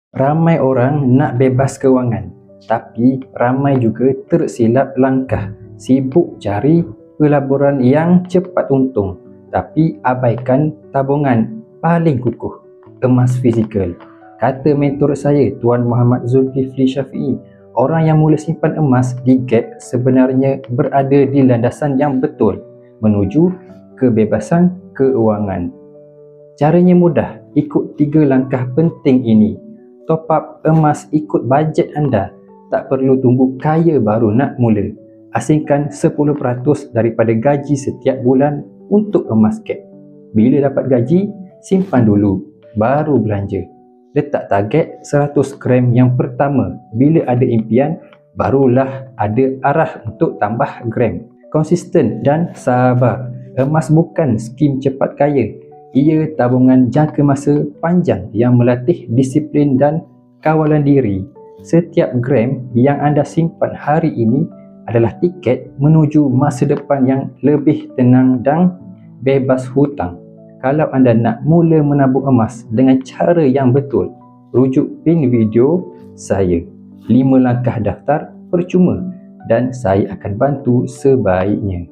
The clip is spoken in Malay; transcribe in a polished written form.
Ramai orang nak bebas kewangan, tapi ramai juga tersilap langkah, sibuk cari pelaburan yang cepat untung, tapi abaikan tabungan paling kukuh, emas fizikal. Kata mentor saya, Tuan Muhammad Zulkifli Syafiee, orang yang mula simpan emas di Gap sebenarnya berada di landasan yang betul menuju kebebasan keuangan. Caranya mudah, ikut 3 langkah penting ini. Top up emas ikut bajet anda. Tak perlu tunggu kaya baru nak mula. Asingkan 10% daripada gaji setiap bulan untuk emas Gap. Bila dapat gaji, simpan dulu, baru belanja. Letak target 100 gram yang pertama. Bila ada impian, barulah ada arah untuk tambah gram. Konsisten dan sabar. Emas bukan skim cepat kaya. Ia tabungan jangka masa panjang yang melatih disiplin dan kawalan diri. Setiap gram yang anda simpan hari ini adalah tiket menuju masa depan yang lebih tenang dan bebas hutang. Kalau anda nak mula menabung emas dengan cara yang betul, rujuk pin video saya. 5 langkah daftar percuma dan saya akan bantu sebaiknya.